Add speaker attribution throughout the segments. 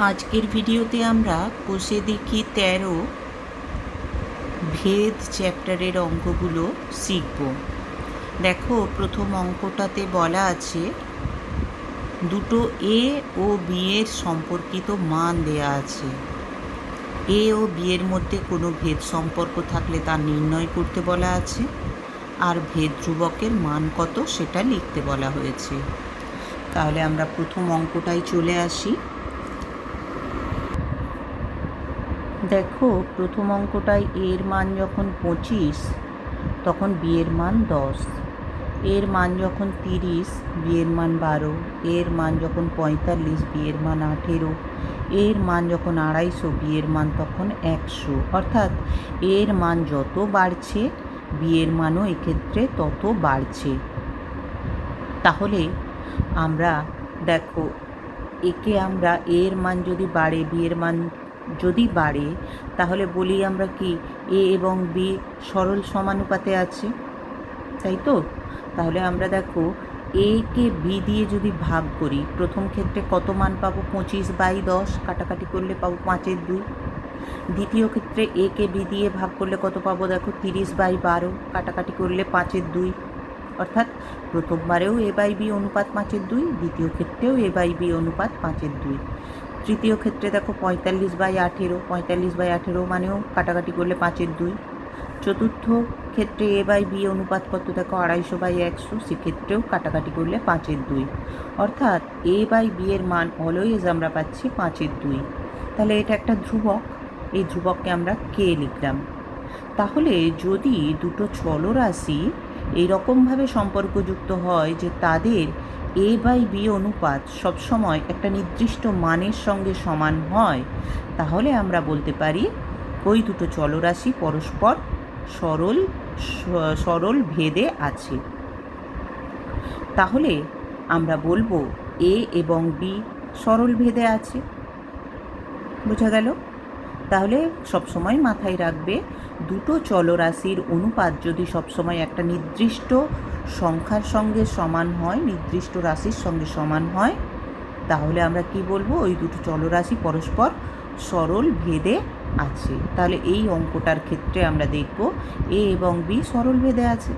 Speaker 1: আজকের ভিডিওতে আমরা কোষে দেখি 13 ভেদ চ্যাপ্টারের অঙ্কগুলো শিখব। দেখো, প্রথম অঙ্কটাতে বলা আছে দুটো এ ও বি এর সম্পর্কিত মান দেয়া আছে। এ ও বি এর মধ্যে কোনো ভেদ সম্পর্ক থাকলে তা নির্ণয় করতে বলা আছে, আর ভেদ ধ্রুবকের মান কত সেটা লিখতে বলা হয়েছে। তাহলে আমরা প্রথম অঙ্কটায় চলে আসি। দেখো, প্রথম অঙ্কটায় এর মান যখন 25 তখন বি এর মান 10, এর মান যখন 30 বি এর মান 12, এর মান যখন 45 বি এর মান 18, এর মান যখন 250 বি এর মান তখন 100। অর্থাৎ এর মান যত বাড়ছে বি এর মানও এক্ষেত্রে তত বাড়ছে। তাহলে আমরা দেখো, একে আমরা এর মান যদি বাড়ে বি এর মান যদি বাড়ে তাহলে বলি আমরা কি এ এবং বি সরল সমানুপাতে আছে, তাই তো? তাহলে আমরা দেখো এ কে বি দিয়ে যদি ভাগ করি, প্রথম ক্ষেত্রে কত মান পাবো? 25/10, কাটাকাটি করলে পাবো 5/2। দ্বিতীয় ক্ষেত্রে এ কে বি দিয়ে ভাগ করলে কত পাবো? দেখো 30/12, কাটাকাটি করলে 5/2। অর্থাৎ প্রথমবারেও এ বাই বি অনুপাত 5/2, দ্বিতীয় ক্ষেত্রেও এ বাই বি অনুপাত 5/2। তৃতীয় ক্ষেত্রে দেখো 45/18, 45/18 মানেও কাটাকাটি করলে 5/2। চতুর্থ ক্ষেত্রে এ বাই বি অনুপাত কত? দেখো 250/100, সেক্ষেত্রেও কাটাকাটি করলে 5/2। অর্থাৎ এ বাই বি এর মান অলওয়েজ আমরা পাচ্ছি 5/2। তাহলে এটা একটা ধ্রুবক, এই ধ্রুবককে আমরা কে লিখলাম। তাহলে যদি দুটো চলরাশি এইরকমভাবে সম্পর্কযুক্ত হয় যে তাদের এ বাই বি অনুপাত সবসময় একটা নির্দিষ্ট মানের সঙ্গে সমান হয়, তাহলে আমরা বলতে পারি ওই দুটো চলরাশি পরস্পর সরল ভেদে আছে। তাহলে আমরা বলবো এ এবং বি সরল ভেদে আছে। বোঝা গেল? তাহলে সবসময় মাথায় রাখবে, দুটো চলরাশির অনুপাত যদি সবসময় একটা নির্দিষ্ট সংখ্যার সঙ্গে সমান হয়, নির্দিষ্ট রাশির সঙ্গে সমান হয়, তাহলে আমরা কি বলবো? ওই দুটো চলরাশি পরস্পর সরল ভেদে আছে। তাহলে এই অঙ্কটার ক্ষেত্রে আমরা দেখব এ এবং বি সরল ভেদে আছে।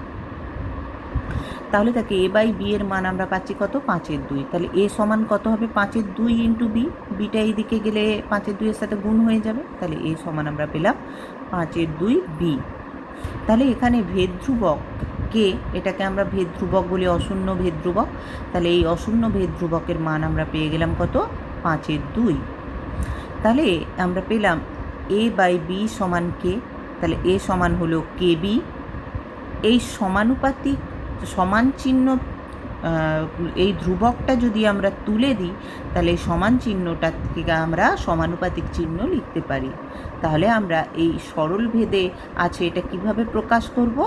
Speaker 1: তাহলে তাকে এ বাই বি এর মান আমরা পাচ্ছি কত? 5/2। তাহলে এ সমান কত হবে? 5/2 ইন্টু বি, বিটা এই দিকে গেলে 5/2 এর সাথে গুণ হয়ে যাবে। তাহলে এ সমান আমরা পেলাম 5/2 বি। তাহলে এখানে ভেদ ধ্রুবক কে, এটাকে আমরা ভেদ ধ্রুবক বলি, অশূন্য ভেদ ধ্রুবক। তাহলে এই অশূন্য ভেদ ধ্রুবকের মান আমরা পেয়ে গেলাম কত? 5/2। তাহলে আমরা পেলাম এ বাই বি সমান কে। তাহলে এ সমান হলো কে বি। এই সমানুপাতিক সমান চিহ্ন, এই ধ্রুবকটা যদি আমরা তুলে দিই তাহলে এই সমান চিহ্নটা থেকে আমরা সমানুপাতিক চিহ্ন লিখতে পারি। তাহলে আমরা এই সরল ভেদে আছে এটা কিভাবে প্রকাশ করব?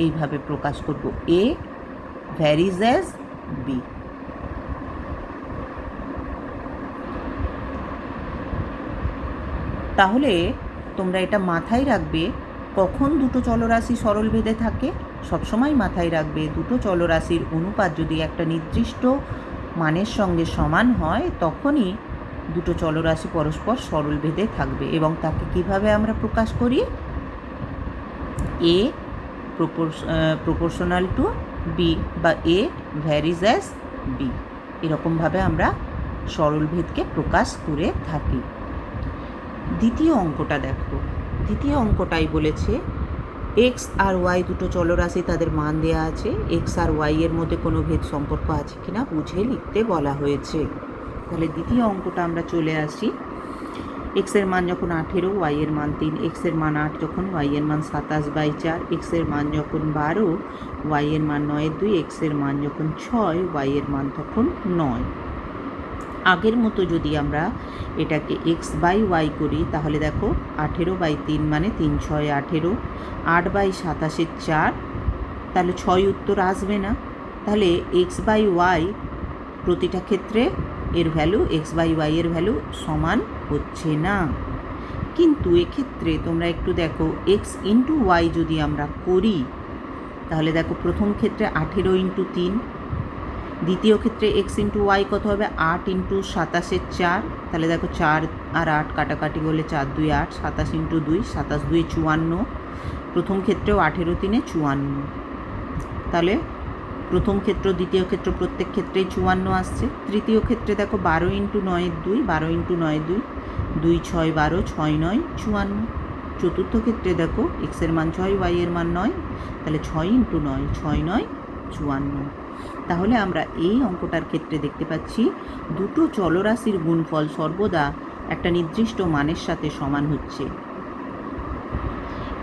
Speaker 1: এইভাবে প্রকাশ করব, এ ভ্যারিজ অ্যাজ বি। তাহলে তোমরা এটা মাথায় রাখবে, কখন দুটো চলরাশি সরল ভেদে থাকে? সবসময় মাথায় রাখবে দুটো চলরাশির অনুপাত যদি একটা নির্দিষ্ট মানের সঙ্গে সমান হয় তখনই দুটো চলরাশি পরস্পর সরল ভেদে থাকবে। এবং তাকে কিভাবে আমরা প্রকাশ করি? এ প্রপোর্শনাল টু বি বা এ ভ্যারিজ অ্যাজ বি, এরকমভাবে আমরা সরল ভেদকে প্রকাশ করে থাকি। দ্বিতীয় অঙ্কটা দেখো, দ্বিতীয় অঙ্কটাই বলেছে এক্স আর ওয়াই দুটো চলরাশি, তাদের মান দেওয়া আছে, এক্স আর ওয়াই এর মধ্যে কোনো ভেদ সম্পর্ক আছে কিনা বুঝে লিখতে বলা হয়েছে। তাহলে দ্বিতীয় অঙ্কটা আমরা চলে আসি। এক্সের মান যখন 18, ওয়াই এর মান 3, এক্সের মান 8 যখন, ওয়াই এর মান 27/4, এক্সের মান যখন 12, ওয়াই এর মান 9/2, এক্সের মান যখন 6, ওয়াই এর মান তখন 9। আগের মতো যদি আমরা এটাকে এক্স বাই ওয়াই করি তাহলে দেখো 18/3 মানে 3 × 6 = 18, 8/27 4, তাহলে 6 উত্তর আসবে না। তাহলে এক্স বাই ওয়াই প্রতিটা ক্ষেত্রে এর ভ্যালু, এক্স বাই ওয়াই এর ভ্যালু সমান হচ্ছে না। কিন্তু এক্ষেত্রে তোমরা একটু দেখো, এক্স ইন্টু ওয়াই যদি আমরা করি তাহলে দেখো প্রথম ক্ষেত্রে 18 × 3, দ্বিতীয় ক্ষেত্রে এক্স ইন্টু ওয়াই কত হবে, 8 ইন্টু 27-এর 4, তাহলে দেখো 4 আর 8 কাটাকাটি করলে 4 2 8, 27 ইন্টু 2, 27 2 54। প্রথম ক্ষেত্রেও 18 3 54, তাহলে প্রথম ক্ষেত্র দ্বিতীয় ক্ষেত্র প্রত্যেক ক্ষেত্রেই 54 আসছে। তৃতীয় ক্ষেত্রে দেখো 12 ইন্টু 9-এর 2, 12 ইন্টু 9-এর 2, 2 6 12, 6 9 54। চতুর্থ ক্ষেত্রে দেখো এক্সের মান 6, ওয়াইয়ের মান 9, তাহলে 6 ইন্টু 9, 6 9 54। তাহলে আমরা এই অঙ্কটার ক্ষেত্রে দেখতে পাচ্ছি দুটো চলরাশির গুণফল সর্বদা একটা নির্দিষ্ট মানের সাথে সমান হচ্ছে।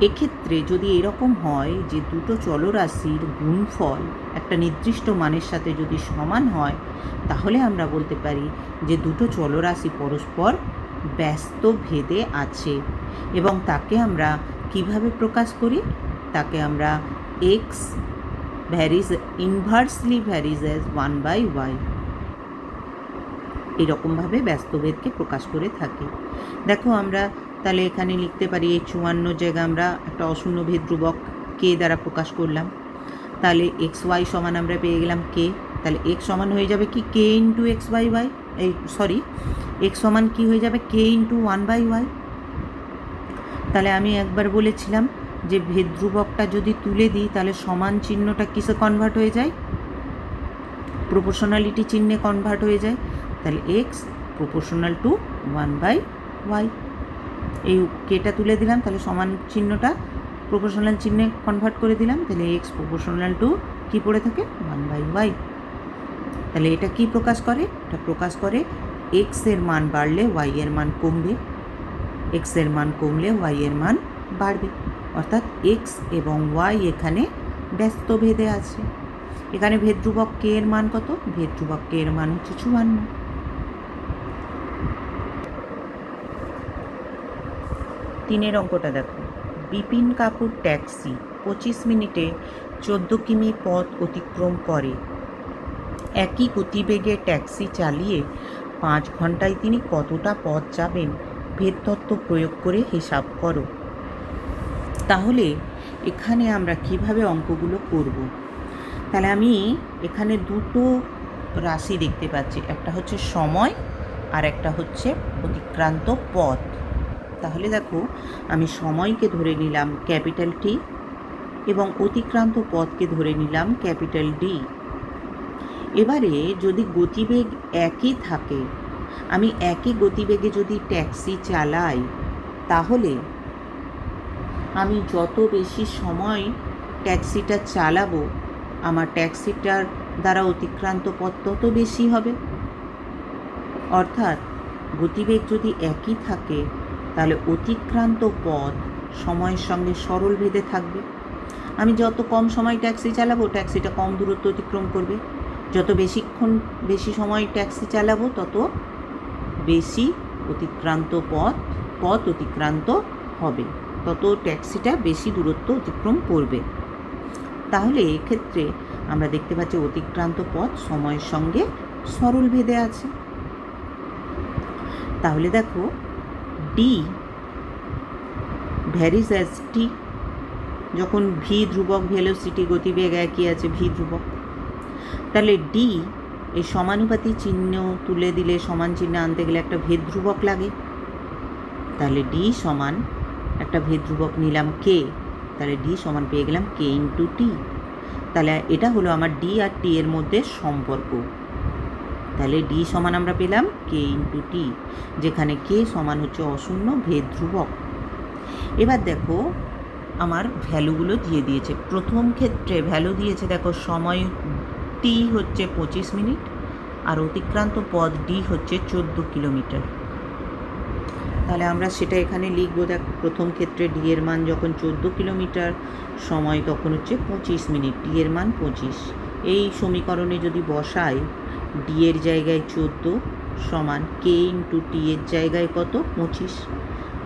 Speaker 1: এক্ষেত্রে যদি এরকম হয় যে দুটো চলরাশির গুণফল একটা নির্দিষ্ট মানের সাথে যদি সমান হয়, তাহলে আমরা বলতে পারি যে দুটো চলরাশি পরস্পর ব্যস্ত ভেদে আছে, এবং তাকে আমরা কিভাবে প্রকাশ করি, তাকে আমরা x inversely varies as 1/y এরকমভাবে ব্যস্তভেদকে প্রকাশ করে থাকি। দেখো আমরা তাহলে এখানে লিখতে পারি এই 54 জায়গা আমরা একটা অশূন্য ভেদ ধ্রুবক কে দ্বারা প্রকাশ করলাম। তাহলে এক্স ওয়াই সমান আমরা পেয়ে গেলাম কে, তাহলে এক্স সমান হয়ে যাবে কি k into x by y, x সমান কি হয়ে যাবে কে ইন্টু 1/y। তাহলে আমি একবার বলেছিলাম যে ভেদ ধ্রুবকটা যদি তুলে দিই তাহলে সমান চিহ্নটা কিসে কনভার্ট হয়ে যায়, প্রপোর্শনালিটি চিহ্নে কনভার্ট হয়ে যায়। তাহলে এক্স প্রপোর্শনাল টু 1/y, এই কেটা তুলে দিলাম, তাহলে সমান চিহ্নটা প্রপোর্শনাল চিহ্নে কনভার্ট করে দিলাম, তাহলে এক্স প্রপোর্শনাল টু কী পড়ে থাকে 1/y। তাহলে এটা কি প্রকাশ করে, এটা প্রকাশ করে এক্সের মান বাড়লে ওয়াইয়ের মান কমবে, এক্সের মান কমলে ওয়াইয়ের মান বাড়বে, অর্থাৎ এক্স এবং ওয়াই এখানে ব্যস্ত ভেদে আছে। এখানে ভেদ ধ্রুবক কে এর মান কত, ভেদ ধ্রুবক কে এর মান হচ্ছে 54। তিনের অঙ্কটা দেখো, বিপিন কাপুর ট্যাক্সি 25 মিনিটে 14 কিমি পথ অতিক্রম করে। একই গতিবেগে ট্যাক্সি চালিয়ে 5 ঘন্টায় তিনি কতটা পথ যাবেন ভেদতত্ত্ব প্রয়োগ করে হিসাব করো। তাহলে এখানে আমরা কিভাবে অঙ্কগুলো করব, তাহলে আমি এখানে দুটো রাশি দেখতে পাচ্ছি, একটা হচ্ছে সময় আর একটা হচ্ছে অতিক্রান্ত পথ। তাহলে দেখো আমি সময়কে ধরে নিলাম ক্যাপিটাল টি এবং অতিক্রান্ত পথকে ধরে নিলাম ক্যাপিটাল ডি। এবারে যদি গতিবেগ একই থাকে, আমি একই গতিবেগে যদি ট্যাক্সি চালাই, তাহলে আমি যত বেশি সময় ট্যাক্সিটা চালাবো আমার ট্যাক্সিটার দ্বারা অতিক্রান্ত পথ তত বেশি হবে। অর্থাৎ গতিবেগ যদি একই থাকে তাহলে অতিক্রান্ত পথ সময়ের সঙ্গে সরল ভেদে থাকবে। আমি যত কম সময় ট্যাক্সি চালাবো ট্যাক্সিটা কম দূরত্ব অতিক্রম করবে, যত বেশি সময় ট্যাক্সি চালাবো তত বেশি অতিক্রান্ত পথ অতিক্রান্ত হবে, তত ট্যাক্সিটা বেশি দূরত্ব অতিক্রম করবে। তাহলে এক্ষেত্রে আমরা দেখতে পাচ্ছি অতিক্রান্ত পথ সময়ের সঙ্গে সরল ভেদে আছে। তাহলে দেখো ডি ভ্যারিজ অ্যাজ টি, যখন ভি ধ্রুবক ভেলোসিটি গতিবেগ একই আছে ভি ধ্রুবক, তাহলে ডি এই সমানুপাতি চিহ্ন তুলে দিলে সমান চিহ্ন আনতে গেলে একটা ভেদ ধ্রুবক লাগে, তাহলে ডি সমান একটা ভেদ ধ্রুবক নিলাম কে, তাহলে ডি সমান পেয়ে গেলাম কে ইন্টু টি। তাহলে এটা হলো আমার ডি আর টি এর মধ্যে সম্পর্ক। তাহলে ডি সমান আমরা পেলাম কে ইন্টু টি, যেখানে কে সমান হচ্ছে অশূন্য ভেদ ধ্রুবক। এবার দেখো আমার ভ্যালুগুলো দিয়ে দিয়েছে। প্রথম ক্ষেত্রে ভ্যালু দিয়েছে দেখো সময় টি হচ্ছে 25 মিনিট আর অতিক্রান্ত পথ ডি হচ্ছে 14 কিলোমিটার। তাহলে আমরা সেটা এখানে লিখবো। দেখো প্রথম ক্ষেত্রে ডি এর মান যখন 14 কিলোমিটার, সময় তখন হচ্ছে 25 মিনিট, ডি এর মান 25। এই সমীকরণে যদি বসাই ডি এর জায়গায় 14 সমান কে ইন্টু টি এর জায়গায় কত 25,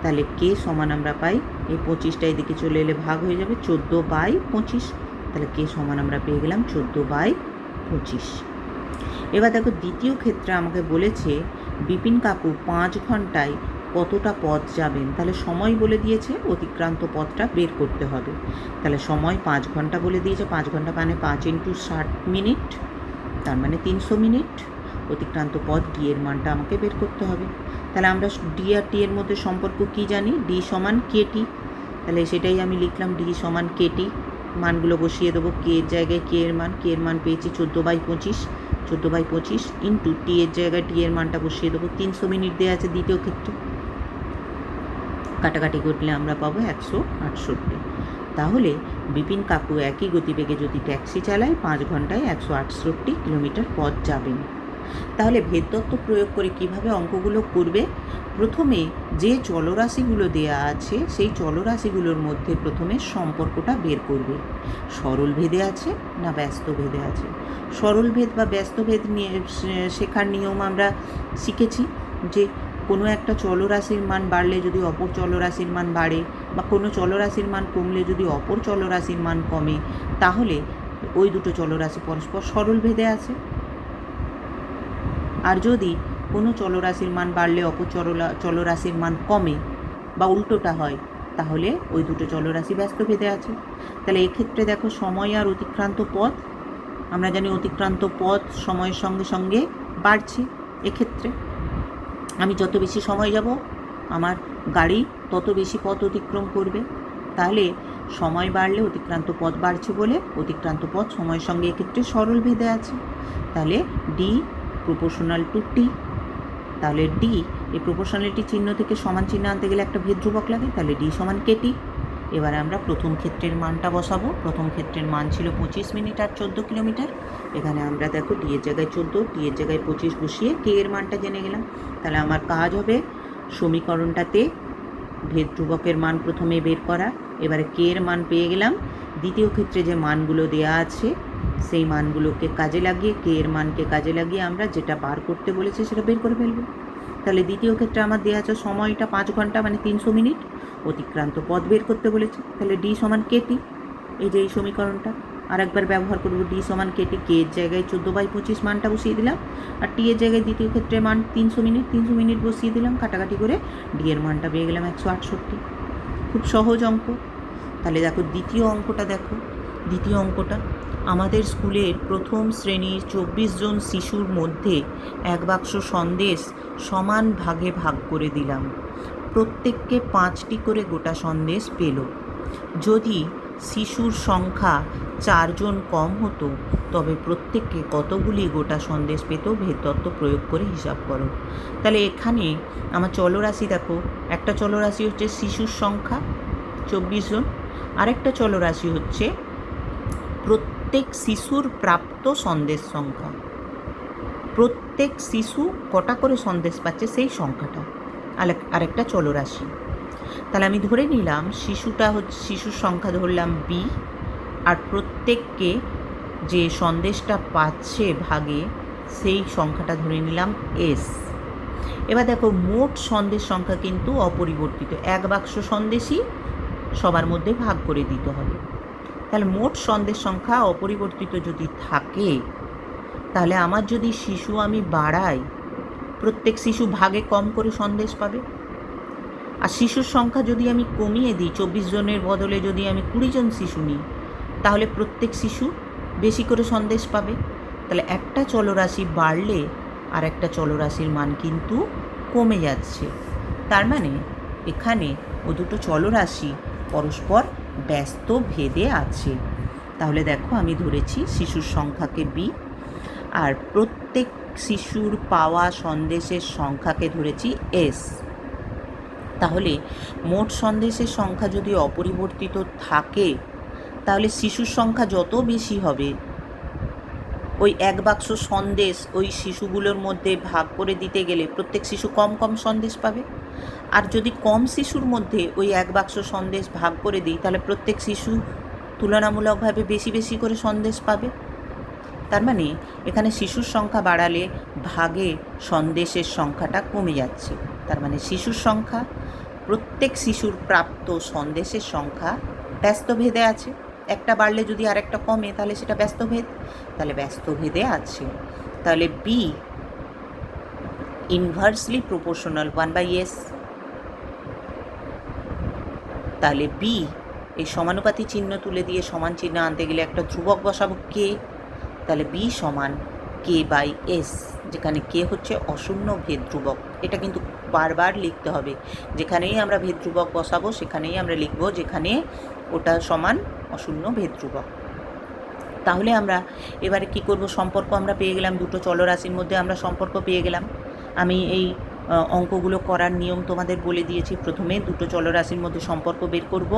Speaker 1: তাহলে কে সমান আমরা পাই এই 25টা এদিকে চলে এলে ভাগ হয়ে যাবে 14/25, তাহলে কে সমান আমরা পেয়ে গেলাম 14/25। এবার দেখো দ্বিতীয় ক্ষেত্রে আমাকে বলেছে বিপিন কাকু 5 ঘন্টায় কতটা পথ যাবেন, তাহলে সময় বলে দিয়েছে, অতিক্রান্ত পথটা বের করতে হবে। তাহলে সময় 5 ঘন্টা বলে দিয়েছে, 5 ঘন্টা মানে 5 × 60 মিনিট, তার মানে 300 মিনিট। অতিক্রান্ত পথ ডি এর মানটা আমাকে বের করতে হবে। তাহলে আমরা ডি আর টি এর মধ্যে সম্পর্ক কি জানি? ডি সমান কেটি। তাহলে সেটাই আমি লিখলাম, ডি সমান কেটি। মানগুলো বসিয়ে দেবো, কে এর জায়গায় কে এর মান পেয়েছি 14/25, 14/25 ইন্টু টি এর জায়গায় টি এর মানটা বসিয়ে দেবো। 300 মিনিট দেওয়া আছে দ্বিতীয় ক্ষেত্রে, কাটাকাটি করলে আমরা পাবো 168। তাহলে বিপিন কাকু একই গতিবেগে যদি ট্যাক্সি চালায় 5 ঘন্টায় 168 কিলোমিটার পথ যাবেন। তাহলে ভেদতত্ত্ব প্রয়োগ করে কিভাবে অঙ্কগুলো করবে? প্রথমে যে চলরাশিগুলো দেয়া আছে সেই চলরাশিগুলোর মধ্যে প্রথমে সম্পর্কটা বের করবে। সরল ভেদে আছে না ব্যস্ত ভেদে আছে। সরল ভেদ বা ব্যস্ত ভেদ নিয়ে শেখার নিয়ম আমরা শিখেছি যে কোনো একটা চলরাশির মান বাড়লে যদি অপর চলরাশির মান বাড়ে, বা কোনো চলরাশির মান কমলে যদি অপর চলরাশির মান কমে, তাহলে ওই দুটো চলরাশি পরস্পর সরল ভেদে আছে। আর যদি কোনো চলরাশির মান বাড়লে অপর চলরাশির মান কমে বা উল্টোটা হয়, তাহলে ওই দুটো চলরাশি ব্যস্ত ভেদে আছে। তাহলে এক্ষেত্রে দেখো সময় আর অতিক্রান্ত পথ, আমরা জানি অতিক্রান্ত পথ সময়ের সঙ্গে সঙ্গে বাড়ছে। এক্ষেত্রে আমি যত বেশি সময় যাব আমার গাড়ি তত বেশি পথ অতিক্রম করবে। তাহলে সময় বাড়লে অতিক্রান্ত পথ বাড়ছে বলে অতিক্রান্ত পথ সময়ের সঙ্গে এক্ষেত্রে সরল ভেদে আছে। তাহলে ডি প্রপোর্শনাল টু টি। তাহলে ডি, এই প্রপোর্শনালিটি চিহ্ন থেকে সমান চিহ্ন আনতে গেলে একটা ভেদ ধ্রুবক লাগে, তাহলে ডি সমান কেটি। এবারে আমরা প্রথম ক্ষেত্রের মানটা বসাবো। প্রথম ক্ষেত্রের মান ছিল 25 মিনিট আর 14 কিলোমিটার। এখানে আমরা দেখো ডি এর জায়গায় 14, টি এর জায়গায় 25 বসিয়ে কে এর মানটা জেনে গেলাম। তাহলে আমার কাজ হবে সমীকরণটাতে ভেদ ধ্রুবকের মান প্রথমে বের করা। এবারে কে এর মান পেয়ে গেলাম, দ্বিতীয় ক্ষেত্রে যে মানগুলো দেয়া আছে সেই মানগুলোকে কাজে লাগিয়ে, কে এর মানকে কাজে লাগিয়ে আমরা যেটা বার করতে বলেছে সেটা বের করে ফেলবো। তাহলে দ্বিতীয় ক্ষেত্রে আমার দেওয়া আছে সময়টা 5 ঘন্টা মানে 300 মিনিট, অতিক্রান্ত পথ বের করতে বলেছে, তাহলে ডি সমান কেটি। এই যে এই সমীকরণটা আর একবার ব্যবহার করবো, ডি সমান কেটি। কে এর জায়গায় 14/25 মানটা বসিয়ে দিলাম, আর টি এর জায়গায় দ্বিতীয় ক্ষেত্রে মান 300 মিনিট, 300 মিনিট বসিয়ে দিলাম, কাটাকাটি করে ডি এর মানটা পেয়ে গেলাম 168। খুব সহজ অঙ্ক। তাহলে দেখো দ্বিতীয় অঙ্কটা দেখো। দ্বিতীয় অঙ্কটা, আমাদের স্কুলের প্রথম শ্রেণীর 24 জন শিশুর মধ্যে এক বাক্স সন্দেশ সমান ভাগে ভাগ করে দিলাম। প্রত্যেককে 5টি করে গোটা সন্দেশ পেল। যদি শিশুর সংখ্যা 4 জন কম হতো তবে প্রত্যেককে কতগুলি গোটা সন্দেশ পেত? ভেদতত্ত্ব প্রয়োগ করে হিসাব করো। তাহলে এখানে আমার চলরাশি দেখো, একটা চলরাশি হচ্ছে শিশুর সংখ্যা 24 জন, আরেকটা চলরাশি হচ্ছে প্রত্যেক শিশুর প্রাপ্ত সন্দেশ সংখ্যা। প্রত্যেক শিশু কটা করে সন্দেশ পাচ্ছে সেই সংখ্যাটা আরেকটা চলরাশি। তাহলে আমি ধরে নিলাম শিশুটা হচ্ছে, শিশুর সংখ্যা ধরলাম বি, আর প্রত্যেককে যে সন্দেশটা পাচ্ছে ভাগে সেই সংখ্যাটা ধরে নিলাম এস। এবার দেখো মোট সন্দেশ সংখ্যা কিন্তু অপরিবর্তিত, এক বাক্স সন্দেশই সবার মধ্যে ভাগ করে দিতে হবে। তাহলে মোট সন্দেশ সংখ্যা অপরিবর্তিত যদি থাকে, তাহলে আমার যদি শিশু আমি বাড়াই, প্রত্যেক শিশু ভাগে কম করে সন্দেশ পাবে। আর শিশুর সংখ্যা যদি আমি কমিয়ে দিই, 24 জনের বদলে যদি আমি 20 জন শিশু নিই, তাহলে প্রত্যেক শিশু বেশি করে সন্দেশ পাবে। তাহলে একটা চলরাশি বাড়লে আর একটা চলরাশির মান কিন্তু কমে যাচ্ছে। তার মানে এখানে ও দুটো চলরাশি পরস্পর ব্যস্ত ভেদে আছে। তাহলে দেখো আমি ধরেছি শিশুর সংখ্যাকে বি, আর প্রত্যেক শিশুর পাওয়া সন্দেশের সংখ্যাকে ধরেছি এস। তাহলে মোট সন্দেশের সংখ্যা যদি অপরিবর্তিত থাকে, তাহলে শিশুর সংখ্যা যত বেশি হবে ওই এক বাক্স সন্দেশ ওই শিশুগুলোর মধ্যে ভাগ করে দিতে গেলে প্রত্যেক শিশু কম কম সন্দেশ পাবে। আর যদি কম শিশুর মধ্যে ওই এক বাক্স সন্দেশ ভাগ করে দিই, তাহলে প্রত্যেক শিশু তুলনামূলকভাবে বেশি বেশি করে সন্দেশ পাবে। তার মানে এখানে শিশুর সংখ্যা বাড়ালে ভাগে সন্দেশের সংখ্যাটা কমে যাচ্ছে। তার মানে শিশুর সংখ্যা, প্রত্যেক শিশুর প্রাপ্ত সন্দেশের সংখ্যা ব্যস্ত ভেদে আছে। একটা বাড়লে যদি আরেকটা কমে তাহলে সেটা ব্যস্ত ভেদ, তাহলে ব্যস্ত ভেদে আছে। তাহলে বি ইনভার্সলি প্রপোর্শনাল 1/s। তাহলে বি, এই সমানুপাতি চিহ্ন তুলে দিয়ে সমান চিহ্ন আনতে গেলে একটা ধ্রুবক বসাবো কে, তাহলে বি সমান কে বাই এস, যেখানে কে হচ্ছে অশূন্য ভেদ ধ্রুবক। এটা কিন্তু বারবার লিখতে হবে, যেখানেই আমরা ভেদ ধ্রুবক বসাবো সেখানেই আমরা লিখব যেখানে ওটা সমান অশূন্য ভেদ ধ্রুবক। তাহলে আমরা এবারে কি করব, সম্পর্ক আমরা পেয়ে গেলাম, দুটো চলরাশির মধ্যে আমরা সম্পর্ক পেয়ে গেলাম। আমি এই অঙ্কগুলো করার নিয়ম তোমাদের বলে দিয়েছি। প্রথমে দুটো চলরাশির মধ্যে সম্পর্ক বের করব,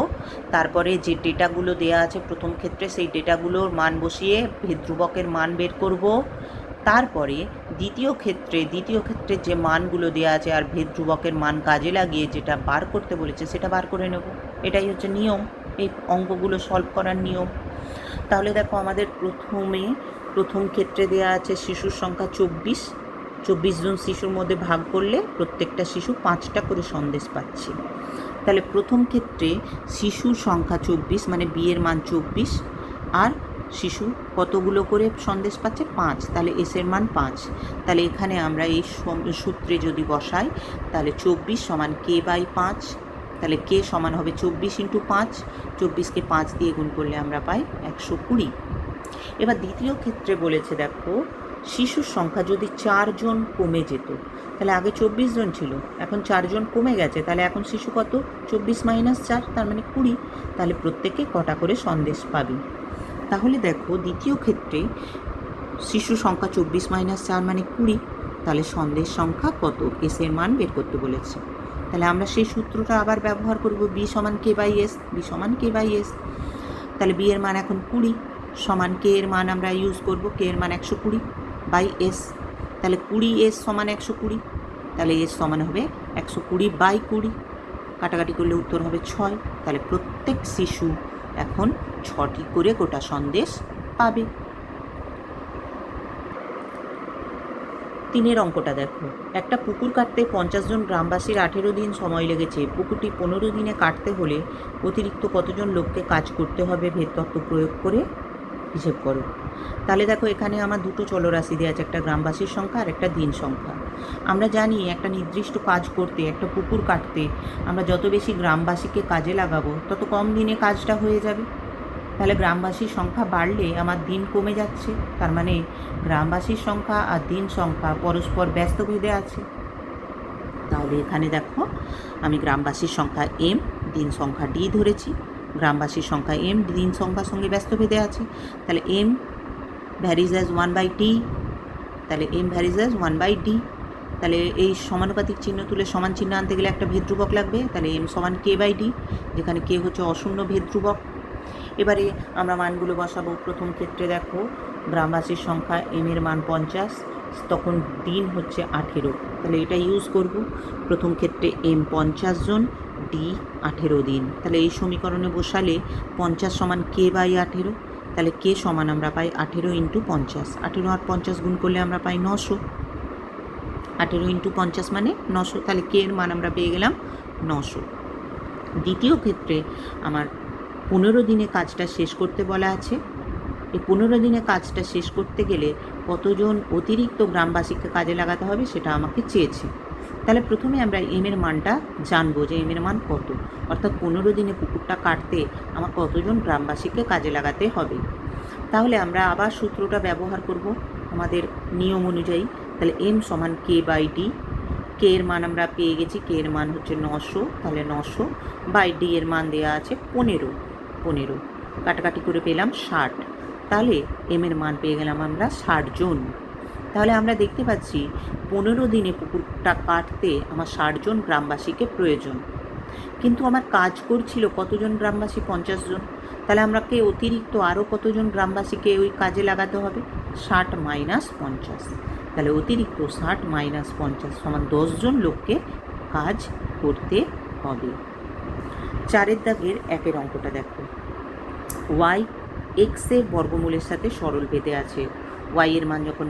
Speaker 1: তারপরে যে ডেটাগুলো দেয়া আছে প্রথম ক্ষেত্রে সেই ডেটাগুলোর মান বসিয়ে ভেদ ধ্রুবকের মান বের করব। তারপরে দ্বিতীয় ক্ষেত্রে যে মানগুলো দেওয়া আছে আর ভেদ ধ্রুবকের মান কাজে লাগিয়ে যেটা বার করতে বলেছে সেটা বার করে নেব। এটাই হচ্ছে নিয়ম, এই অঙ্কগুলো সলভ করার নিয়ম। তাহলে দেখো আমাদের প্রথম ক্ষেত্রে দেওয়া আছে শিশুর সংখ্যা 24 জন শিশুর মধ্যে ভাগ করলে প্রত্যেকটা শিশু 5টা করে সন্দেশ পাচ্ছে। তাহলে প্রথম ক্ষেত্রে শিশুর সংখ্যা 24, মানে বিয়ের মান 24, আর শিশু কতগুলো করে সন্দেশ পাচ্ছে? 5, তাহলে এসের মান 5। তাহলে এখানে আমরা এই সূত্রে যদি বসাই তাহলে 24 সমান কে বাই 5, তাহলে কে সমান হবে 24 ইন্টু 5, 24কে 5 দিয়ে গুণ করলে আমরা পাই 120। এবার দ্বিতীয় ক্ষেত্রে বলেছে দেখো, শিশুর সংখ্যা যদি 4 জন কমে যেত, তাহলে আগে 24 জন ছিল, এখন 4 জন কমে গেছে, তাহলে এখন শিশু কত? 24 মাইনাস 4, তার মানে 20। তাহলে প্রত্যেকে কটা করে সন্দেশ পাবে। তাহলে দেখো দ্বিতীয় ক্ষেত্রে শিশু সংখ্যা 24 মাইনাস 4 মানে 20, তাহলে সন্দেশ সংখ্যা কত? এসের মান বের করতে বলেছে। তাহলে আমরা সেই সূত্রটা আবার ব্যবহার করব, বি সমান কে বাই এস, বি সমান কে বাই এস। তাহলে বি এর মান এখন 20 সমান কে এর মান আমরা ইউজ করব, কে এর মান 120 বাই এস। তাহলে 20 এস সমান 120, তাহলে এস সমান হবে 120 বাই 20, কাটাকাটি করলে উত্তর হবে 6। তাহলে প্রত্যেক শিশু এখন 6টি করে গোটা সন্দেশ পাবে। 3 অঙ্কটা দেখো, একটা পুকুর কাটতে 50 জন গ্রামবাসীর 18 দিন সময় লেগেছে। পুকুরটি 15 দিনে কাটতে হলে অতিরিক্ত কতজন লোককে কাজ করতে হবে ভেদতত্ত্ব প্রয়োগ করে হিসেব করো। তাহলে দেখো এখানে আমার দুটো চলরাশি দেওয়া আছে, একটা গ্রামবাসীর সংখ্যা আর একটা দিন সংখ্যা। আমরা জানি একটা নির্দিষ্ট কাজ করতে, একটা পুকুর কাটতে আমরা যত বেশি গ্রামবাসীকে কাজে লাগাবো তত কম দিনে কাজটা হয়ে যাবে। তাহলে গ্রামবাসীর সংখ্যা বাড়লে আমার দিন কমে যাচ্ছে, তার মানে গ্রামবাসীর সংখ্যা আর দিন সংখ্যা পরস্পর ব্যস্ত ভেদে আছে। তাহলে এখানে দেখো আমি গ্রামবাসীর সংখ্যা এম, দিন সংখ্যা ডি ধরেছি। গ্রামবাসীর সংখ্যা এম, দিন সংখ্যার সঙ্গে ব্যস্ত ভেদে আছে, তাহলে এম ভ্যারিজ অ্যাজ 1/d, তাহলে এম ভ্যারিজ অ্যাজ 1/d। তাহলে এই সমানুপাতিক চিহ্ন তুলে সমান চিহ্ন আনতে গেলে একটা ভেদ ধ্রুবক লাগবে, তাহলে এম সমান কে বাই ডি, যেখানে কে হচ্ছে অশূন্য ভেদ ধ্রুবক। এবারে আমরা মানগুলো বসাবো। প্রথম ক্ষেত্রে দেখো গ্রামবাসীর সংখ্যা এম এর মান 50, তখন দিন হচ্ছে 18, তাহলে এটা ইউজ করব। প্রথম ক্ষেত্রে এম 50 জন, ডি 18 দিন, তাহলে এই সমীকরণে বসালে 50 সমান কে বাই 18, তাহলে কে সমান আমরা পাই 18 ইন্টু 50, 18 আর 50 গুণ করলে আমরা পাই 900, 18 ইন্টু 50 মানে 900, তাহলে কে এর মান আমরা পেয়ে গেলাম 900। দ্বিতীয় ক্ষেত্রে আমার 15 দিনে কাজটা শেষ করতে বলা আছে। এই 15 দিনে কাজটা শেষ করতে গেলে কতজন অতিরিক্ত গ্রামবাসীকে কাজে লাগাতে হবে সেটা আমাকে চেয়েছে। তাহলে প্রথমে আমরা এম এর মানটা জানবো যে এম এর মান কত, অর্থাৎ 15 দিনে পুকুরটা কাটতে আমার কতজন গ্রামবাসীকে কাজে লাগাতে হবে। তাহলে আমরা আবার সূত্রটা ব্যবহার করব আমাদের নিয়ম অনুযায়ী। তাহলে এম সমান কে বাই ডি, কে এর মান আমরা পেয়ে গেছি, কে এর মান হচ্ছে 900, তাহলে 900 বাই ডি এর মান দেওয়া আছে 15, কাটাকাটি করে পেলাম 60, তাহলে এম এর মান পেয়ে গেলাম আমরা 60 জন। তাহলে আমরা দেখতে পাচ্ছি 15 দিনে পুকুরটা কাটতে আমার 60 জন গ্রামবাসীকে প্রয়োজন, কিন্তু আমার কাজ করছিল কতজন গ্রামবাসী? 50 জন। তাহলে আমাকে অতিরিক্ত আরও কতজন গ্রামবাসীকে ওই কাজে লাগাতে হবে? 60 মাইনাস 50, তাহলে অতিরিক্ত 60 মাইনাস 50 সমান 10 জন লোককে কাজ করতে হবে। 4 দাগের 1 অঙ্কটা দেখো, ওয়াই এক্সের বর্গমূলের সাথে সরল ভেদে আছে। ওয়াই এর মান যখন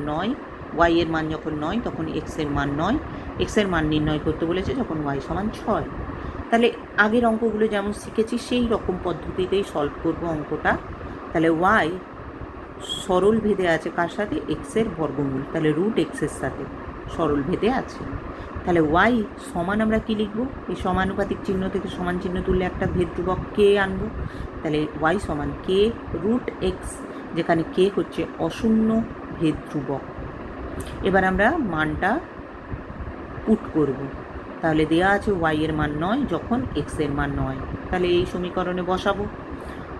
Speaker 1: 9, তখন এক্সের মান 9, এক্সের মান নির্ণয় করতে বলেছে যখন ওয়াই সমান 6। তাহলে আগের অঙ্কগুলো যেমন শিখেছি সেই রকম পদ্ধতিতেই সলভ করব অঙ্কটা। তাহলে ওয়াই সরল ভেদে আছে কার সাথে? এক্সের বর্গমূল, তাহলে রুট এক্সের সাথে সরল ভেদে আছে। তাহলে ওয়াই সমান আমরা কি লিখব? এই সমানুপাতিক চিহ্ন থেকে সমান চিহ্ন তুললে একটা ভেদ ধ্রুবক কে আনবো, তাহলে ওয়াই সমান কে রুট এক্স, যেখানে কে হচ্ছে অশূন্য ভেদ ধ্রুবক। এবার আমরা মানটা পুট করব। তাহলে দেওয়া আছে ওয়াই এর মান 9 যখন এক্স এর মান 9, তাহলে এই সমীকরণে বসাবো,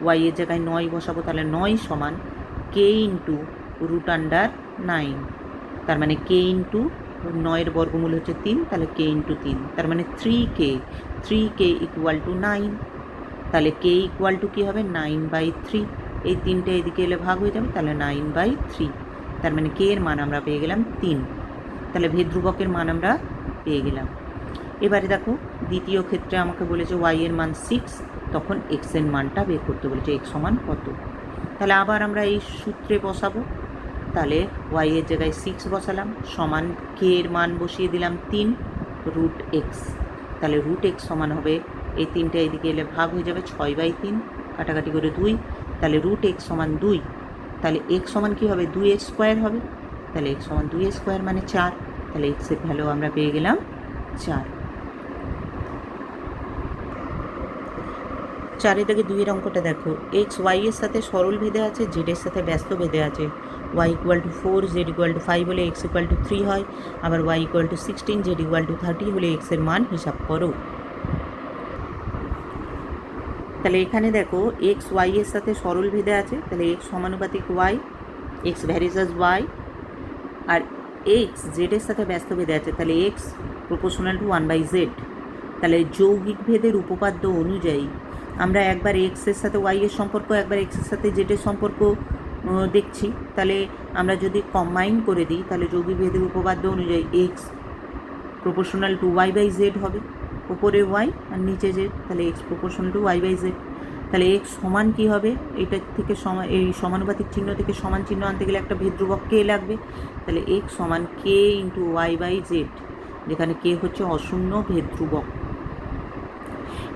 Speaker 1: ওয়াই এর জায়গায় 9 বসাবো। তাহলে 9 সমান কে ইন্টু √9, তার মানে কে ইন্টু 9 বর্গমূল হচ্ছে 3, তাহলে কে ইন্টু 3, তার মানে 3k ইকুয়াল টু 9। তাহলে কে ইকুয়াল টু কী হবে 9/3, এই 3টে এদিকে এলে ভাগ হয়ে যাবে, তাহলে 9/3, তার মানে কে এর মান আমরা পেয়ে গেলাম 3। তাহলে ভেদ্রুবকের মান আমরা পেয়ে গেলাম। এবারে দেখো দ্বিতীয় ক্ষেত্রে আমাকে বলেছে ওয়াই এর মান 6, তখন এক্স এর মানটা বের করতে বলেছে, এক্স সমান কত। তাহলে আবার আমরা এই সূত্রে বসাবো। তাহলে ওয়াই এর জায়গায় 6 বসালাম, সমান কে এর মান বসিয়ে দিলাম 3√x, তাহলে √x সমান হবে, এই 3টে এদিকে এলে ভাগ হয়ে যাবে 6/3, কাটাকাটি করে 2, তাহলে √x সমান 2, তাহলে x সমান কী হবে 2x² হবে, তাহলে x সমান 2x² মানে 4, তাহলে x এর ভ্যালু আমরা পেয়ে গেলাম 4। 4 থেকে 2 অঙ্কটা দেখো, এক্স ওয়াই এর সাথে সরল ভেদে আছে, জেড এর সাথে ব্যস্ত ভেদে আছে। Y equal to 4, z equal to 5 হলে এক্স ইকুয়াল টু 3 হয়, আবার y equal to 16, z equal to 30 হলে এক্স এর মান হিসাব করো। তাহলে এখানে দেখো এক্স ওয়াই এর সাথে সরল ভেদে আছে, তাহলে এক্স সমানুপাতিক ওয়াই, এক্স ভ্যারিজাস ওয়াই, আর এক্স জেড এর সাথে ব্যস্ত ভেদে আছে, তাহলে এক্স প্রপোর্শনাল টু 1/z। তাহলে যৌগিক ভেদের উপপাদ্য অনুযায়ী আমরা একবার এক্সের সাথে ওয়াই এর সম্পর্ক, একবার এক্সের সাথে জেডের সম্পর্ক দেখছি। তাহলে আমরা যদি কম্বাইন করে দিই, তাহলে যৌগিক ভেদের উপপাদ্য অনুযায়ী এক্স প্রপোর্শনাল টু y/z হবে, ওপরে ওয়াই আর নিচে জেড, তাহলে এক্স প্রপোর্শনাল টু y/z। তাহলে এক্স সমান কী হবে, এইটার থেকে এই সমানুপাতিক চিহ্ন থেকে সমান চিহ্ন আনতে গেলে একটা ভেদ্রবক কে লাগবে, তাহলে এক্স সমান কে ইন্টু y/z, যেখানে কে হচ্ছে অশূন্য ভেদ্রবক।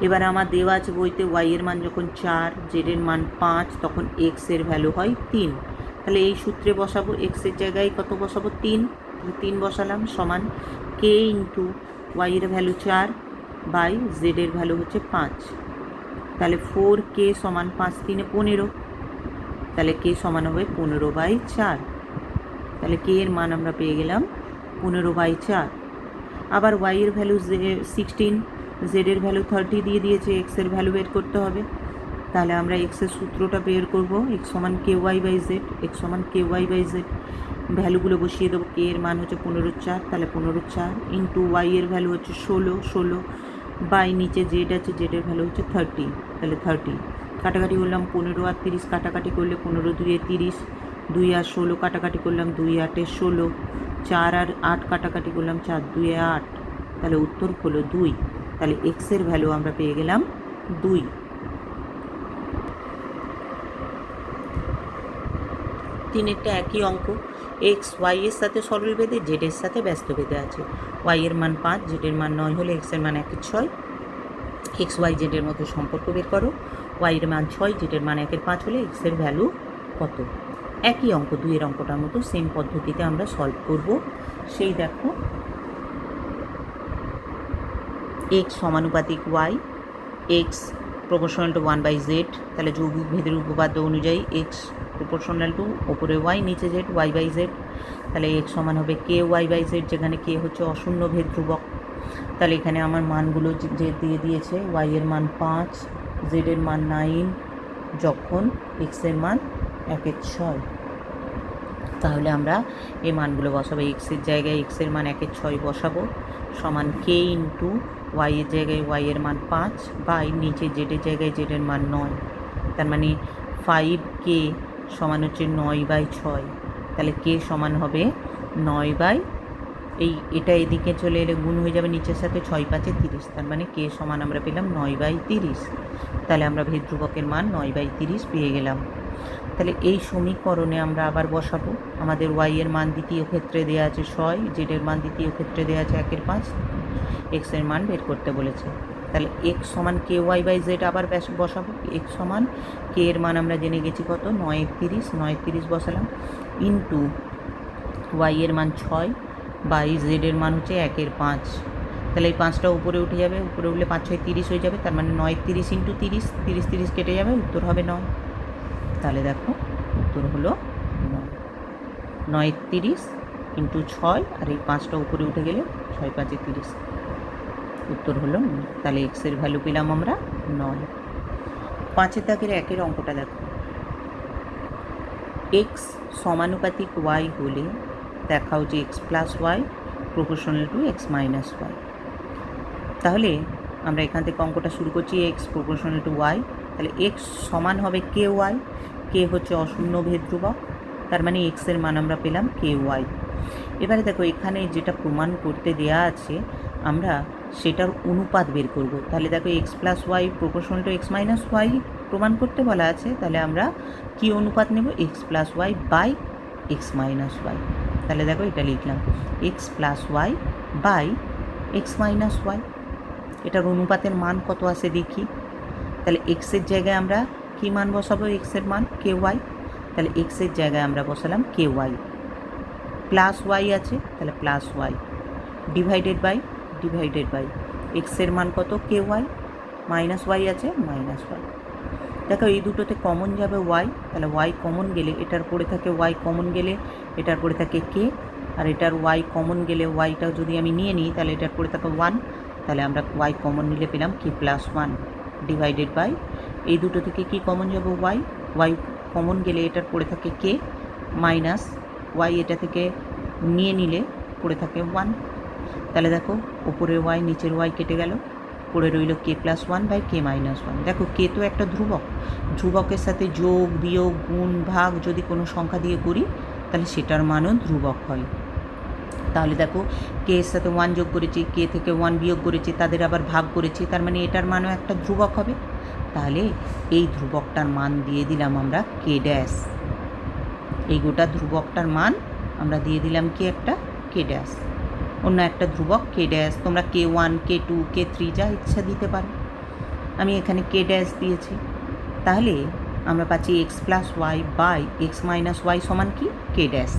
Speaker 1: এবার আমার দেওয়া আছে বইতে ওয়াই এর মান যখন 4, জেডের মান 5, তখন এক্স এর ভ্যালু হয় 3। তাহলে এই সূত্রে বসাবো, এক্সের জায়গায় কত বসাবো 3, 3 বসালাম, সমান কে ইন্টু ওয়াই এর ভ্যালু 4 বাই জেডের ভ্যালু হচ্ছে 5, তাহলে 4k সমান 5 3 15, তাহলে কে সমান হবে 15/4, তাহলে কে এর মান আমরা পেয়ে গেলাম 15/4। আবার ওয়াই এর ভ্যালু 16, জেডের ভ্যালু 30 দিয়ে দিয়েছে, এক্সের ভ্যালু বের করতে হবে। তাহলে আমরা এক্সের সূত্রটা বের করব, এক্স সমান ky/z, এক্স সমান ky/z, ভ্যালুগুলো বসিয়ে দেবো। কে এর মান হচ্ছে 15/4, তাহলে 15/4 ইন্টু ওয়াই এর ভ্যালু হচ্ছে 16 বাই নিচে জেড আছে, জেডের ভ্যালু হচ্ছে 30, তাহলে 30 কাটাকাটি করলাম, 15 আর 30 কাটাকাটি করলে 15 2 30, 2 আর 16 কাটাকাটি করলাম, 2 8 16, 4 আর 8 কাটাকাটি করলাম, 4 2 8, তাহলে উত্তর হলো 2। তাহলে এক্সের ভ্যালু আমরা পেয়ে গেলাম 2। 3 একই অঙ্ক, এক্স ওয়াই এর সাথে সরল ভেদে, জেড এর সাথে ব্যস্ত ভেদে আছে। ওয়াই এর মান 5, জেডের মান 9 হলে এক্সের মান 1/6, এক্স ওয়াই জেডের মধ্যে সম্পর্ক বের করো। ওয়াই এর মান 6, জেডের মান 1/5 হলে এক্সের ভ্যালু কত। একই অঙ্ক, 2 অঙ্কটার মতো সেম পদ্ধতিতে আমরা সলভ করব। সেই দেখো এক্স সমানুপাতিক Y, x proportional two 1/z, তাহলে যৌগিক ভেদের উপপাদ্য অনুযায়ী এক্স প্রপোর্শনাল টু ওপরে ওয়াই নিচে জেড y/z, তাহলে এক্স সমান হবে কে y/z, যেখানে কে হচ্ছে অশূন্য ভেদ ধ্রুবক। তাহলে এখানে আমার মানগুলো যে দিয়ে দিয়েছে, ওয়াই এর মান 5, জেডের মান 9, যখন এক্সের মান 1/6, তাহলে আমরা এই মানগুলো বসাবো। এক্সের জায়গায় এক্সের মান 1/6 বসাবো, সমান কে ইন্টু ওয়াই এর জায়গায় ওয়াই এর মান 5 বাই নিচে জেডের জায়গায় জেডের মান 9, তার মানে 5k সমান হচ্ছে 9/6, তাহলে কে সমান হবে 9 এটা এদিকে চলে এলে গুণ হয়ে যাবে নিচের সাথে, 6 5 30, তার মানে কে সমান আমরা পেলাম 9/30। তাহলে আমরা ভেদ্রুবকের মান 9/30 পেয়ে গেলাম। তাহলে এই সমীকরণে আমরা আবার বসাবো। আমাদের ওয়াই এর মান দ্বিতীয় ক্ষেত্রে দেওয়া আছে 6, জেডের মান দ্বিতীয় ক্ষেত্রে দেওয়া আছে 1/5, এক্সের মান বের করতে বলেছে। তাহলে এক্স সমান কে y/z আবার বসাবো, এক্স সমান কে এর মান আমরা জেনে গেছি কত 9/30 বসালাম, ইন্টু ওয়াই এর মান 6 বাই জেডের মান হচ্ছে 1/5, তাহলে এই 5টা উপরে উঠে যাবে, উপরে উঠলে 5 6 30 হয়ে যাবে, তার মানে 9/30 ইন্টু 30, 30 কেটে যাবে, উত্তর হবে 9। তাহলে দেখো উত্তর হলো 9, 9/30 ইন্টু 6 আর এই 5টা উপরে উঠে গেলে 6 5 30, উত্তর হলো 9। তাহলে এক্সের ভ্যালু পেলাম আমরা 9। 5 দাগের 1 অঙ্কটা দেখো, এক্স সমানুপাতিক ওয়াই হলে দেখাও যে x plus y proportional to x minus y. তাহলে আমরা এখান থেকে অঙ্কটা শুরু করছি, এক্স প্রপোর্শনাল টু ওয়াই। তাহলে এক্স সমান হবে কে ওয়াই, কে হচ্ছে অশূন্য ভেদ ধ্রুবক, তার মানে এক্সের মান আমরা পেলাম কে ওয়াই। এবারে দেখো এখানে যেটা প্রমাণ করতে দেয়া আছে আমরা সেটার অনুপাত বের করব। তাহলে দেখো x plus y proportional to x minus y প্রমাণ করতে বলা আছে, তাহলে আমরা কি অনুপাত নেব, x plus y by x minus y. তাহলে দেখো এটা লিখলাম x plus y by x minus y. এটার অনুপাতের মান কত আছে দেখি। তাহলে এক্সের জায়গায় আমরা কি মান বসাবো, এক্সের মান কে ওয়াই, তাহলে এক্সের জায়গায় আমরা বসালাম কে ওয়াই, প্লাস ওয়াই আছে তাহলে প্লাস ওয়াই, ডিভাইডেড বাই এক্সের মান কত কে ওয়াই, মাইনাস ওয়াই আছে মাইনাস ওয়াই। দেখো এই দুটোতে কমন যাবে ওয়াই, তাহলে ওয়াই কমন গেলে এটার পরে থাকে ওয়াই কমন গেলে এটার পরে থাকে কে, আর এটার ওয়াই কমন গেলে ওয়াইটা যদি আমি নিয়ে নিই তাহলে এটার পরে থাকে 1, তাহলে আমরা ওয়াই কমন নিলে পেলাম কে প্লাস 1 ডিভাইডেড বাই এই দুটো থেকে কি কমন যাবে ওয়াই কমন গেলে এটার পরে থাকে কে মাইনাস ওয়াই, এটা থেকে নিয়ে নিলে পড়ে থাকে 1। তাহলে দেখো ওপরের ওয়াই নিচের ওয়াই কেটে গেল, পড়ে রইল k plus 1 by K minus 1। দেখো কে তো একটা ধ্রুবক, ধ্রুবকের সাথে যোগ বিয়োগ গুণ ভাগ যদি কোনো সংখ্যা দিয়ে করি তাহলে সেটার মানও ধ্রুবক হয়। তাহলে দেখো কে এর সাথে 1 যোগ করেছি, কে থেকে 1 বিয়োগ করেছি, তাদের আবার ভাগ করেছি, তার মানে এটার মানও একটা ধ্রুবক হবে। তাহলে এই ধ্রুবকটার মান দিয়ে দিলাম আমরা কে ড্যাশ, এই গোটা ধ্রুবকটার মান আমরা দিয়ে দিলাম কি একটা কে ড্যাশ, অন্য একটা ধ্রুবক কে ড্যাশ। তোমরা কে 1 কে 2 কে 3 যা ইচ্ছা দিতে পারো, আমি এখানে কে ড্যাশ দিয়েছি। তাহলে আমরা পাচ্ছি x plus y by x minus y সমান কি কে ড্যাশ।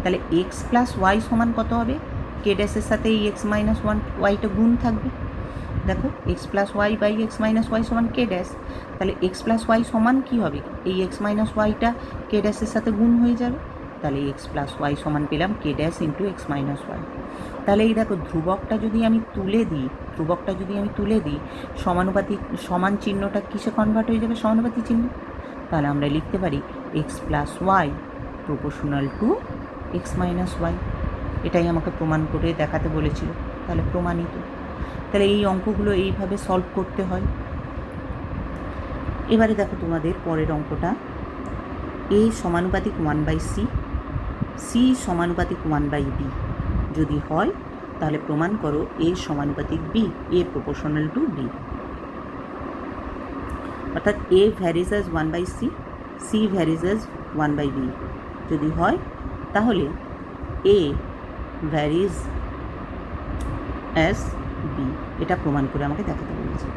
Speaker 1: তাহলে এক্স প্লাস ওয়াই সমান কত হবে, কে ড্যাশের সাথে এই এক্স মাইনাস ওয়াইটা গুণ থাকবে। দেখো x plus y by x minus y সমান কে ড্যাশ, তাহলে এক্স প্লাস ওয়াই সমান কী হবে, এই এক্স মাইনাস ওয়াইটা কে ড্যাশের সাথে গুণ হয়ে যাবে, তাহলে এক্স প্লাস ওয়াই সমান পেলাম k dash into x minus y. তাহলে এই দেখো ধ্রুবকটা যদি আমি তুলে দিই সমানুপাতিক সমান চিহ্নটা কিসে কনভার্ট হয়ে যাবে, সমানুপাতিক চিহ্ন। তাহলে আমরা লিখতে পারি x plus y proportional to x minus y. এটাই আমাকে প্রমাণ করে দেখাতে বলেছিল, তাহলে প্রমাণিত। তাহলে এই অঙ্কগুলো এইভাবে সলভ করতে হয়। এবারে দেখো তোমাদের পরের অঙ্কটা, এ সমানুপাতিক 1/c, সি সমানুপাতিক 1/b যদি হয় তাহলে প্রমাণ করো এ সমানুপাতিক B, A proportional to B. অর্থাৎ A varies as 1/c, C varies as 1/b যদি হয় তাহলে এ ভ্যারিজ অ্যাজ বি, এটা প্রমাণ করে আমাকে দেখাতে বলেছে।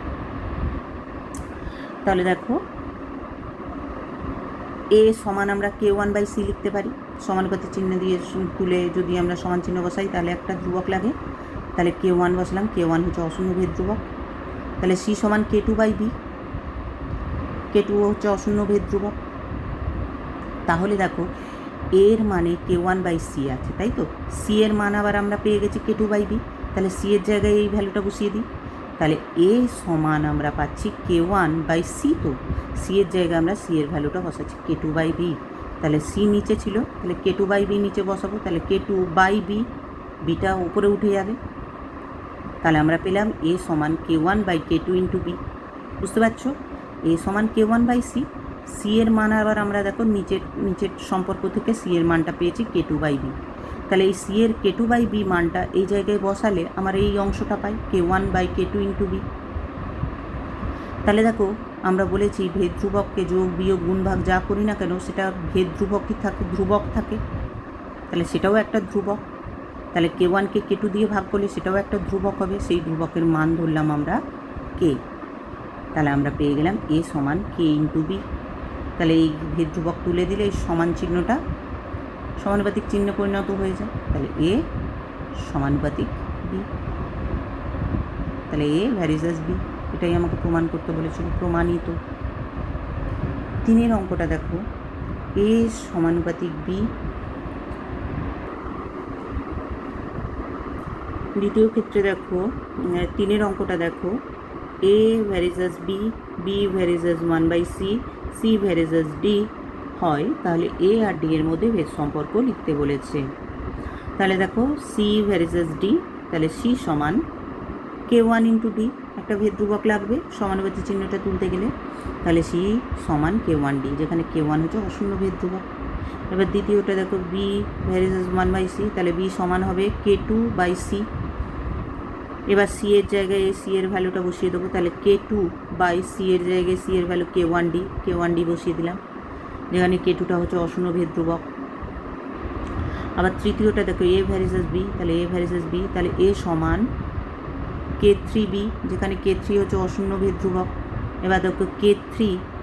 Speaker 1: তাহলে দেখো এ সমান আমরা কে 1/c লিখতে পারি, সমানুপাতিক চিহ্ন দিয়ে তুলে যদি আমরা সমান চিহ্ন বসাই তাহলে একটা ধ্রুবক লাগে, তাহলে কে 1 বসলাম, কে 1 হচ্ছে অশূন্য ভেদ ধ্রুবক। তাহলে সি সমান কে 2/b, কে 2 হচ্ছে অশূন্য ভেদ ধ্রুবক। তাহলে দেখো এর মানে কে 1/c আছে, তাই তো, সি এর মান আবার আমরা পেয়ে গেছি কে 2/b, তাহলে সি এর জায়গায় এই ভ্যালুটা বসিয়ে দিই। তাহলে এ সমান আমরা পাচ্ছি কে 1/c, তো সি এর জায়গায় আমরা সি এর ভ্যালুটা বসাচ্ছি কে 2/b। তাহলে সি নিচে ছিল, তাহলে কে 2/b নিচে বসাবো, তাহলে কে 2/b, বিটা উপরে উঠে যাবে। তাহলে আমরা পেলাম এ সমান কে 1/k2 ইন্টু বি। বুঝতে পারছো, এ সমান কে 1/c, সি এর মান আবার আমরা দেখো নিচের সম্পর্ক থেকে সি এর মানটা পেয়েছি কে 2/b। তাহলে এই সি এর কে 2/b মানটা এই জায়গায় বসালে আমার এই অংশটা পাই কে 1/k2 ইন্টু বি। তাহলে দেখো আমরা বলেছি ভেদ ধ্রুবককে যোগ বিয়োগ গুণ ভাগ যা করি না কেন সেটা ভেদ ধ্রুবকই থাকে, ধ্রুবক থাকে, তাহলে সেটাও একটা ধ্রুবক। তাহলে কে 1কে কে 2 দিয়ে ভাগ করলে সেটাও একটা ধ্রুবক হবে, সেই ধ্রুবকের মান ধরলাম আমরা কে। তাহলে আমরা পেয়ে গেলাম এ সমান কে ইন্টু বি। তাহলে এই ভেদ ধ্রুবক তুলে দিলে এই সমান চিহ্নটা সমানুপাতিক চিহ্ন পরিণত হয়ে যায়, তাহলে এ সমানুপাতিক বি, তাহলে এ ভ্যারিজ অ্যাজ বি। এটাই আমাকে প্রমাণ করতে বলেছিল, প্রমাণিত। 3 অঙ্কটা দেখো, এ সমানুপাতিক বি, দ্বিতীয় ক্ষেত্রে দেখো 3 অঙ্কটা দেখো, A varies as B, B varies as 1/c, C varies as D হয়, তাহলে এ আর ডি এর মধ্যে ভেদ সম্পর্ক লিখতে বলেছে। তাহলে দেখো সি ভ্যারিজাস ডি, তাহলে সি সমান k1 ইন্টু ডি, একটা ভেদ ধ্রুবক লাগবে সমানুপাতিক চিহ্নটা তুলতে গেলে, তাহলে সি সমান k1 ডি, যেখানে k1 হচ্ছে অশূন্য ভেদ ধ্রুবক। এবার দ্বিতীয়টা দেখো বি ভ্যারিজাস 1/c, তাহলে বি সমান হবে k2/c। এবার সি এর জায়গায় সি এর ভ্যালুটা বসিয়ে দেবো, তাহলে k2/c এর জায়গায় সি এর ভ্যালু k1 ডি বসিয়ে দিলাম, যেখানে k2টা হচ্ছে অশূন্য ভেদ ধ্রুবক। আবার তৃতীয়টা দেখো এ ভ্যারিজাস বি, তাহলে এ ভ্যারিজাস বি, তাহলে এ সমান k3b, যেখানে k3 হচ্ছে অশূন্য ভেদ ধ্রুবক। এবার দেখো k3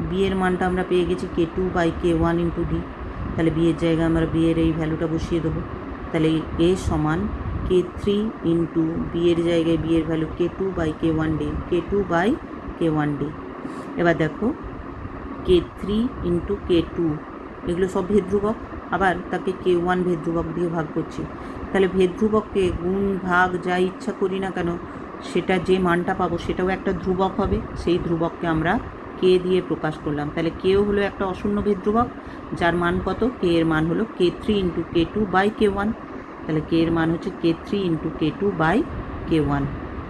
Speaker 1: বি এর মানটা আমরা পেয়ে গেছি k2/k1 ইন্টু ডি, তাহলে বি এর জায়গায় আমরা বি এর এই ভ্যালুটা বসিয়ে দেবো, তাহলে এ সমান k3 ইন্টু বি এর জায়গায় বি এর value k2/k1 D, k2/k1 D. এবার দেখো k3 ইন্টু k2, এগুলো সব ভেদ ধ্রুবক, আবার তাকে k1 ভেদ ধ্রুবক দিয়ে ভাগ করছি, তাহলে ভেদ ধ্রুবককে গুণ ভাগ যা ইচ্ছা করি না কেন, সেটা যে মানটা পাবো সেটাও একটা ধ্রুবক হবে, সেই ধ্রুবককে আমরা কে দিয়ে প্রকাশ করলাম। তাহলে কেও হলো একটা অশূন্য ভেদ ধ্রুবক, যার মান কত, কে এর মান হলো k3 ইন্টু k2/k1, তাহলে কে এর মান হচ্ছে k3 ইন্টু k2/k1,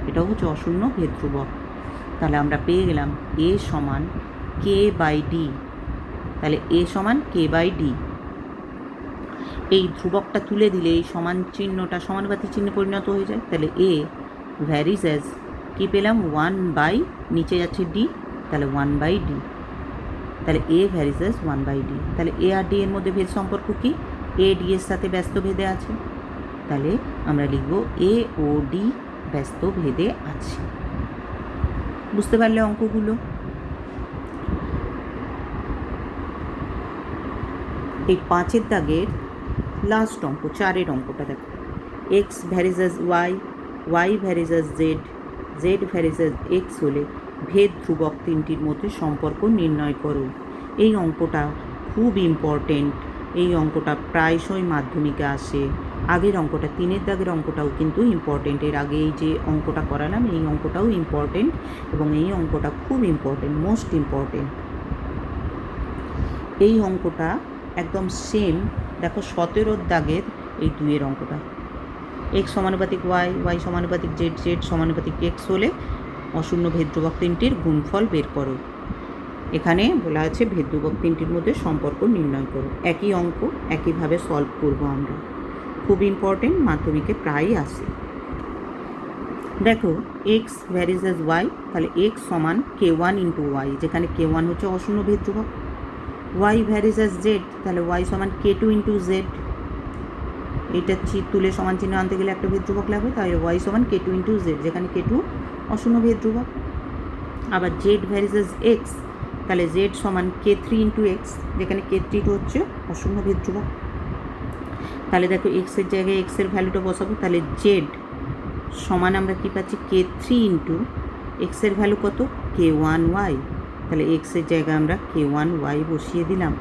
Speaker 1: এটাও হচ্ছে অশূন্য ভেদ ধ্রুবক। তাহলে আমরা পেয়ে গেলাম এ সমান k/d, তাহলে এ সমান k/d। এই ধ্রুবকটা তুলে দিলে এই সমান চিহ্নটা সমানুপাতিক চিহ্নে পরিণত হয়ে যায়, তাহলে এ ভ্যারিজ অ্যাজ কী পেলাম 1/, নিচে যাচ্ছে ডি, তাহলে 1/d, তাহলে এ ভ্যারিজ অ্যাজ 1/d। তাহলে এ আর ডি এর মধ্যে ভেদ সম্পর্ক কি, এ ডি এর সাথে ব্যস্ত ভেদে আছে, তাহলে আমরা লিখব এ ও ডি ব্যস্ত ভেদে আছে। বুঝতে পারলে অঙ্কগুলো? এই 5 দাগের লাস্ট অঙ্ক 4 অঙ্কটা দেখো, x varies as y, y varies as z, z varies as x হলে ভেদ ধ্রুবক তিনটির মধ্যে সম্পর্ক নির্ণয় করো। এই অঙ্কটা খুব ইম্পর্টেন্ট, এই অঙ্কটা প্রায়শই মাধ্যমিকে আসে। আগের অঙ্কটা 3 দাগের অঙ্কটাও কিন্তু ইম্পর্টেন্ট, এর আগে এই যে অঙ্কটা করালাম এই অঙ্কটাও ইম্পর্টেন্ট, এবং এই অঙ্কটা খুব ইম্পর্টেন্ট, মোস্ট ইম্পর্টেন্ট। এই অঙ্কটা একদম সেম, দেখো 17 দাগের এই 2 অঙ্কটা, এক্স সমানুপাতিক ওয়াই, ওয়াই সমানুপাতিক জেড, জেড সমানুপাতিক এক্স হলে অশূন্য ভেদ ধ্রুবক তিনটির গুণফল বের করো। এখানে বলা আছে ভেদ ধ্রুবক তিনটির মধ্যে সম্পর্ক নির্ণয় করো। একই অঙ্ক একইভাবে সলভ করব আমরা, খুব ইম্পর্টেন্ট, মাধ্যমিকে প্রায়ই আসে। দেখো এক্স ভ্যারিজাস ওয়াই, তাহলে এক্স সমান k1 ইন্টু ওয়াই, যেখানে k1 হচ্ছে অশূন্য ভেদ ধ্রুবক। ওয়াই ভ্যারিজাস জেড, তাহলে ওয়াই সমান k2 ইন্টু জেড, এইটা তুলে সমান চিহ্ন আনতে গেলে একটা ভেদ ধ্রুবক লাগবে, তাই ওয়াই সমান k2 ইন্টু জেড, যেখানে k2 অশূন্য ভেদ ধ্রুবক। আবার জেড ভ্যারিজাস এক্স, তাহলে জেড সমান k3 ইন্টু এক্স, যেখানে k3 হচ্ছে অশূন্য ভেদ ধ্রুবক। তাহলে দেখো এক্সের জায়গায় এক্সের ভ্যালুটা বসাবো, তাহলে জেড সমান আমরা কী পাচ্ছি k3 ইন্টু এক্সের ভ্যালু কত k1 ওয়াই, তাহলে এক্সের জায়গায় আমরা k1 ওয়াই বসিয়ে দিলাম।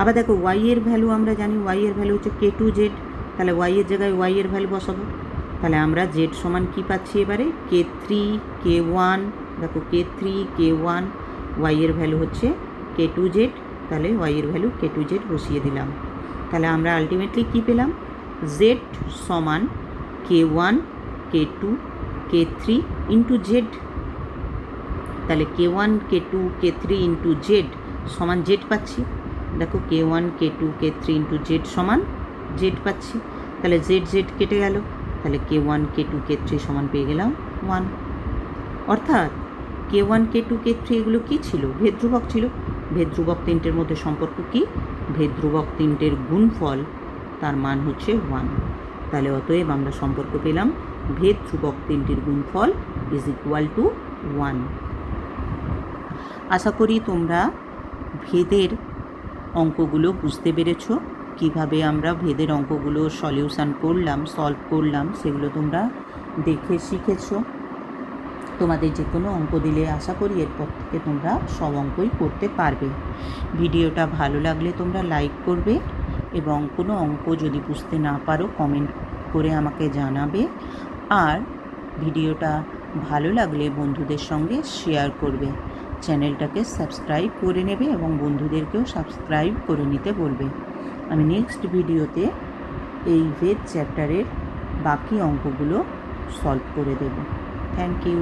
Speaker 1: আবার দেখো ওয়াই এর ভ্যালু আমরা জানি, ওয়াই এর ভ্যালু হচ্ছে k2 জেড, তাহলে ওয়াই এর জায়গায় ওয়াই এর ভ্যালু বসাবো, তাহলে আমরা জেড সমান কী পাচ্ছি এবারে k3 k1, দেখো k3 k1, ওয়াই এর ভ্যালু হচ্ছে k2 জেড, তাহলে ওয়াই এর ভ্যালু k2 জেড বসিয়ে দিলাম। তাহলে আমরা আলটিমেটলি কী পেলাম, জেড সমান k1 k2 k3 into Z, তাহলে k1 k2 k3 into Z সমান জেড পাচ্ছি। দেখো k1 k2 k3 into Z সমান জেড পাচ্ছি, তাহলে জেড জেড কেটে গেল, তাহলে k1 k2 k3 সমান পেয়ে গেলাম 1। অর্থাৎ k1 k2 k3 এগুলো কী ছিল, ভেদ ধ্রুবক ছিল। ভেদ ধ্রুবক তিনটের মধ্যে সম্পর্ক কি, ভেদ ধ্রুবক তিনটের গুণফল তার মান হচ্ছে 1। তাহলে অতএব আমরা সম্পর্ক পেলাম ভেদ ধ্রুবক তিনটির গুণফল ইজ ইকুয়াল টু 1। আশা করি তোমরা ভেদের অঙ্কগুলো বুঝতে পেরেছ, কিভাবে আমরা ভেদের অঙ্কগুলো সলিউশন করলাম, সলভ করলাম, সেগুলো তোমরা দেখে শিখেছ। তোমাদের যে কোনো অঙ্ক দিলে আশা করি এরপর থেকে তোমরা সব অঙ্কই করতে পারবে। ভিডিওটা ভালো লাগলে তোমরা লাইক করবে, এবং কোনো অঙ্ক যদি বুঝতে না পারো কমেন্ট করে আমাকে জানাবে। আর ভিডিওটা ভালো লাগলে বন্ধুদের সঙ্গে শেয়ার করবে। চ্যানেলটাকে সাবস্ক্রাইব করে নেবে এবং বন্ধুদেরকেও সাবস্ক্রাইব করে নিতে বলবে। আমি নেক্সট ভিডিওতে এই বেদ চ্যাপ্টারের বাকি অঙ্কগুলো সলভ করে দেব। Thank you.